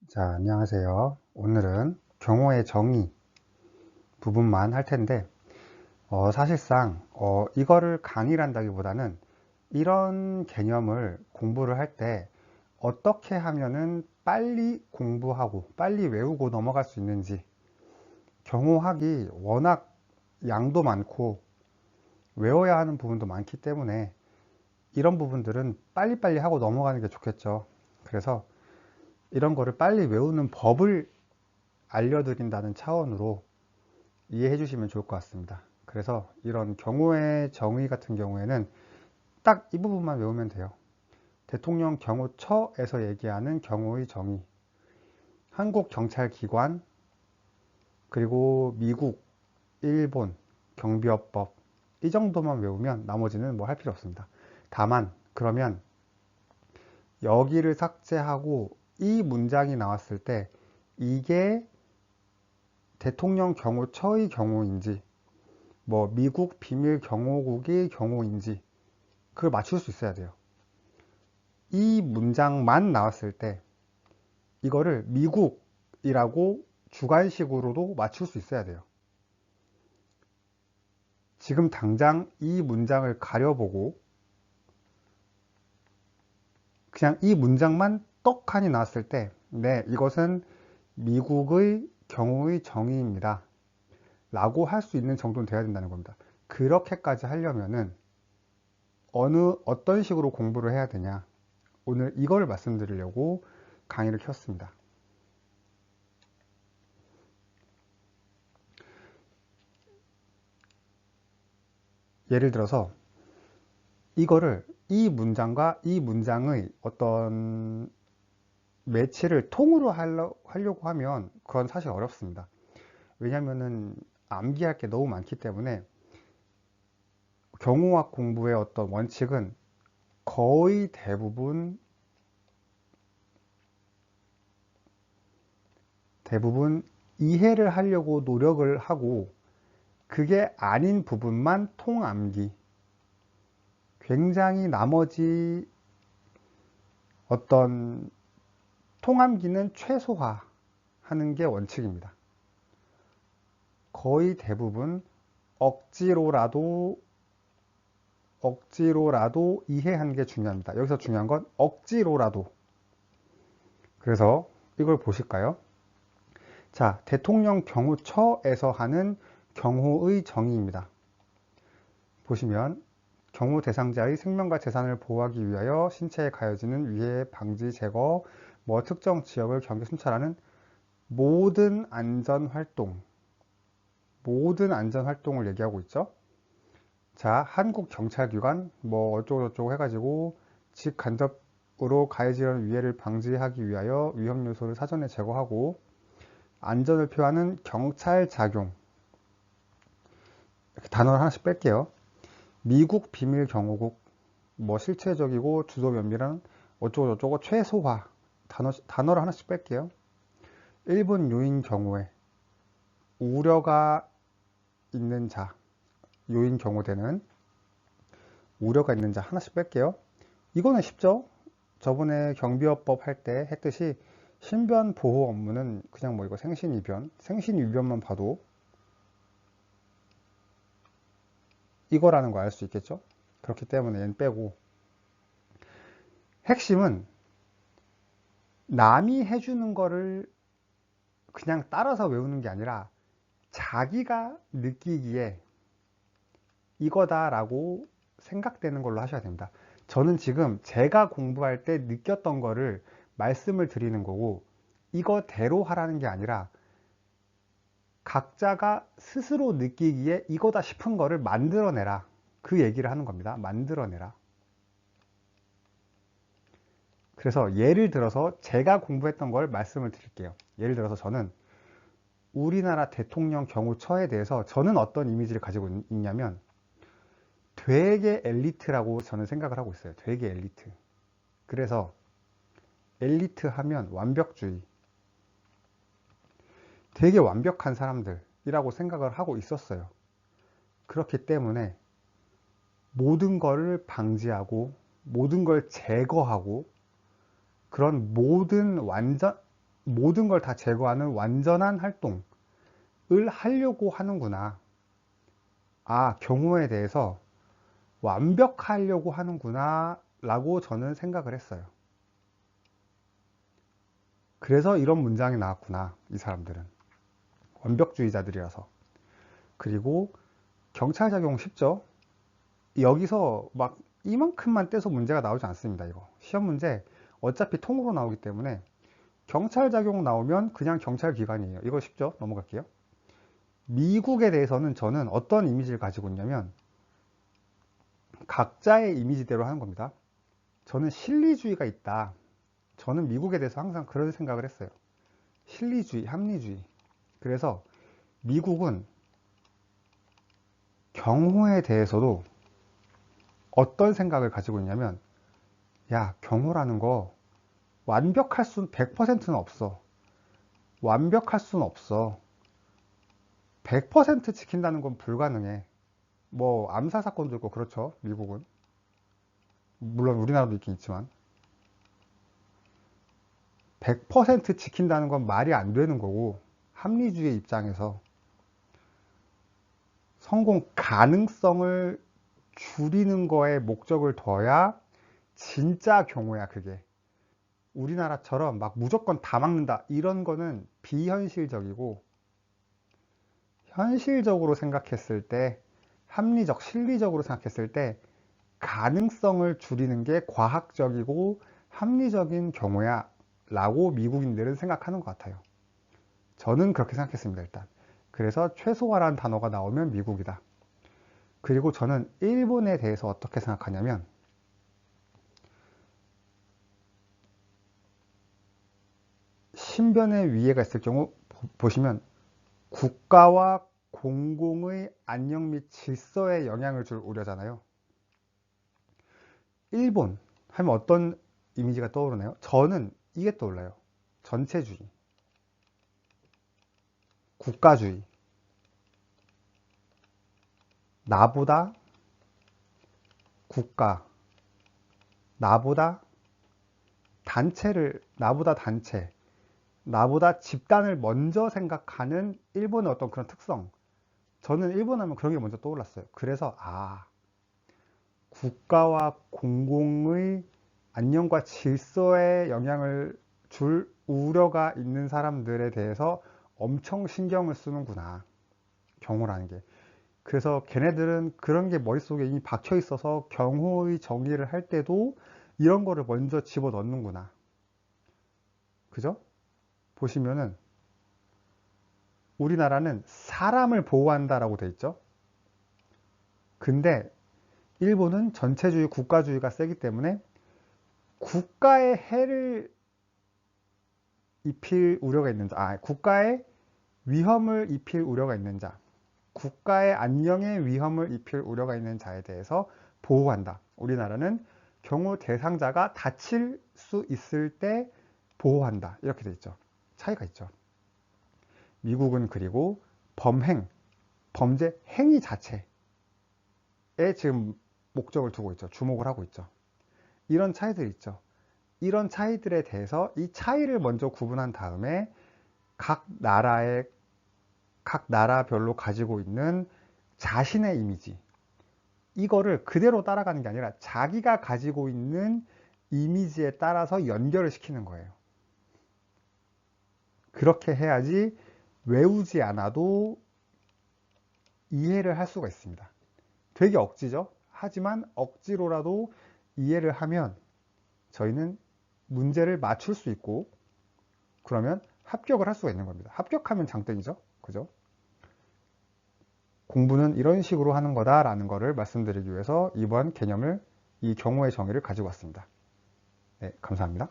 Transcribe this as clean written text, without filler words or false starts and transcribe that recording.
자, 안녕하세요. 오늘은 경호의 정의 부분만 할 텐데, 사실상, 이거를 강의를 한다기보다는 이런 개념을 공부를 할 때 어떻게 하면은 빨리 공부하고 빨리 외우고 넘어갈 수 있는지, 경호학이 워낙 양도 많고 외워야 하는 부분도 많기 때문에 이런 부분들은 빨리빨리 하고 넘어가는 게 좋겠죠. 그래서 이런 거를 빨리 외우는 법을 알려드린다는 차원으로 이해해 주시면 좋을 것 같습니다. 그래서 이런 경우의 정의 같은 경우에는 딱 이 부분만 외우면 돼요. 대통령 경호처에서 얘기하는 경호의 정의, 한국 경찰기관, 그리고 미국, 일본 경비업법, 이 정도만 외우면 나머지는 뭐 할 필요 없습니다. 다만 그러면 여기를 삭제하고 이 문장이 나왔을 때 이게 대통령 경호처의 경호인지 뭐 미국 비밀 경호국의 경호인지 그걸 맞출 수 있어야 돼요. 이 문장만 나왔을 때 이거를 미국이라고 주관식으로도 맞출 수 있어야 돼요. 지금 당장 이 문장을 가려보고 그냥 이 문장만 떡하니 나왔을 때 네, 이것은 미국의 경호의 정의입니다 라고 할 수 있는 정도는 돼야 된다는 겁니다. 그렇게까지 하려면은 어떤 식으로 공부를 해야 되냐, 오늘 이걸 말씀드리려고 강의를 켰습니다. 예를 들어서 이거를 이 문장과 이 문장의 어떤 매치를 통으로 하려고 하면 그건 사실 어렵습니다. 왜냐면은 암기할 게 너무 많기 때문에 경호학 공부의 어떤 원칙은 거의 대부분 이해를 하려고 노력을 하고 그게 아닌 부분만 통암기, 굉장히 나머지 어떤 통암기는 최소화하는 게 원칙입니다. 거의 대부분 억지로라도 이해하는 게 중요합니다. 여기서 중요한 건 억지로라도. 그래서 이걸 보실까요? 자, 대통령 경호처에서 하는 경호의 정의입니다. 보시면 경호 대상자의 생명과 재산을 보호하기 위하여 신체에 가해지는 위해 방지 제거 뭐 특정 지역을 경계 순찰하는 모든 안전 활동을 얘기하고 있죠. 자, 한국 경찰기관 뭐 어쩌고저쩌고 해가지고 직간접으로 가해지는 위해를 방지하기 위하여 위험 요소를 사전에 제거하고 안전을 표하는 경찰 작용, 이렇게 단어를 하나씩 뺄게요. 미국 비밀 경호국 뭐 실체적이고 주소 면밀한 어쩌고저쩌고 최소화, 단어를 하나씩 뺄게요. 일본 요인 경우에 우려가 있는 자, 요인 경호대는 우려가 있는 자 하나씩 뺄게요. 이거는 쉽죠? 저번에 경비업법 할 때 했듯이 신변 보호 업무는 그냥 뭐 이거 생신이변만 봐도 이거라는 거 알 수 있겠죠? 그렇기 때문에 얘는 빼고, 핵심은 남이 해주는 거를 그냥 따라서 외우는 게 아니라 자기가 느끼기에 이거다라고 생각되는 걸로 하셔야 됩니다. 저는 지금 제가 공부할 때 느꼈던 거를 말씀을 드리는 거고, 이거대로 하라는 게 아니라 각자가 스스로 느끼기에 이거다 싶은 거를 만들어내라, 그 얘기를 하는 겁니다. 만들어내라. 그래서 예를 들어서 제가 공부했던 걸 말씀을 드릴게요. 예를 들어서 저는 우리나라 대통령 경호처에 대해서 저는 어떤 이미지를 가지고 있냐면 되게 엘리트라고 저는 생각을 하고 있어요. 되게 엘리트. 그래서 엘리트 하면 완벽주의, 되게 완벽한 사람들이라고 생각을 하고 있었어요. 그렇기 때문에 모든 거를 방지하고 모든 걸 제거하고 그런 모든 모든 걸 다 제거하는 완전한 활동을 하려고 하는구나. 아, 경호에 대해서 완벽하려고 하는구나 라고 저는 생각을 했어요. 그래서 이런 문장이 나왔구나. 이 사람들은 완벽주의자들이라서. 그리고 경찰 작용 쉽죠? 여기서 막 이만큼만 떼서 문제가 나오지 않습니다. 이거 시험 문제 어차피 통으로 나오기 때문에 경찰 작용 나오면 그냥 경찰 기관이에요. 이거 쉽죠? 넘어갈게요. 미국에 대해서는 저는 어떤 이미지를 가지고 있냐면 각자의 이미지대로 하는 겁니다. 저는 실리주의가 있다. 저는 미국에 대해서 항상 그런 생각을 했어요. 실리주의, 합리주의. 그래서 미국은 경호에 대해서도 어떤 생각을 가지고 있냐면, 야, 경호라는 거 완벽할 수는 100%는 없어. 완벽할 수는 없어. 100% 지킨다는 건 불가능해. 뭐 암살 사건도 있고 그렇죠. 미국은. 물론 우리나라도 있긴 있지만 100% 지킨다는 건 말이 안 되는 거고, 합리주의 입장에서 성공 가능성을 줄이는 거에 목적을 둬야 진짜 경우야. 그게 우리나라처럼 막 무조건 다 막는다 이런 거는 비현실적이고, 현실적으로 생각했을 때, 합리적, 실리적으로 생각했을 때 가능성을 줄이는 게 과학적이고 합리적인 경우야 라고 미국인들은 생각하는 것 같아요. 저는 그렇게 생각했습니다. 일단 그래서 최소화라는 단어가 나오면 미국이다. 그리고 저는 일본에 대해서 어떻게 생각하냐면, 신변의 위해가 있을 경우 보시면 국가와 공공의 안녕 및 질서에 영향을 줄 우려잖아요. 일본 하면 어떤 이미지가 떠오르나요? 저는 이게 떠올라요. 전체주의, 국가주의, 나보다 국가, 나보다 단체, 나보다 집단을 먼저 생각하는 일본의 어떤 그런 특성. 저는 일본 하면 그런 게 먼저 떠올랐어요. 그래서 국가와 공공의 안녕과 질서에 영향을 줄 우려가 있는 사람들에 대해서 엄청 신경을 쓰는구나. 경호라는 게. 그래서 걔네들은 그런 게 머릿속에 이미 박혀 있어서 경호의 정의를 할 때도 이런 거를 먼저 집어 넣는구나. 그죠? 보시면은 우리나라는 사람을 보호한다라고 돼 있죠. 근데 일본은 전체주의, 국가주의가 세기 때문에 국가에 해를 입힐 우려가 있는 자, 국가에 위험을 입힐 우려가 있는 자, 국가의 안녕에 위험을 입힐 우려가 있는 자에 대해서 보호한다. 우리나라는 경호 대상자가 다칠 수 있을 때 보호한다. 이렇게 돼 있죠. 차이가 있죠. 미국은 그리고 범죄 행위 자체에 지금 목적을 두고 있죠. 주목을 하고 있죠. 이런 차이들이 있죠. 이런 차이들에 대해서 이 차이를 먼저 구분한 다음에 각 나라별로 가지고 있는 자신의 이미지, 이거를 그대로 따라가는 게 아니라 자기가 가지고 있는 이미지에 따라서 연결을 시키는 거예요. 그렇게 해야지 외우지 않아도 이해를 할 수가 있습니다. 되게 억지죠? 하지만 억지로라도 이해를 하면 저희는 문제를 맞출 수 있고, 그러면 합격을 할 수가 있는 겁니다. 합격하면 장땡이죠? 그죠? 공부는 이런 식으로 하는 거다라는 거를 말씀드리기 위해서 이번 개념을, 이 경우의 정의를 가지고 왔습니다. 네, 감사합니다.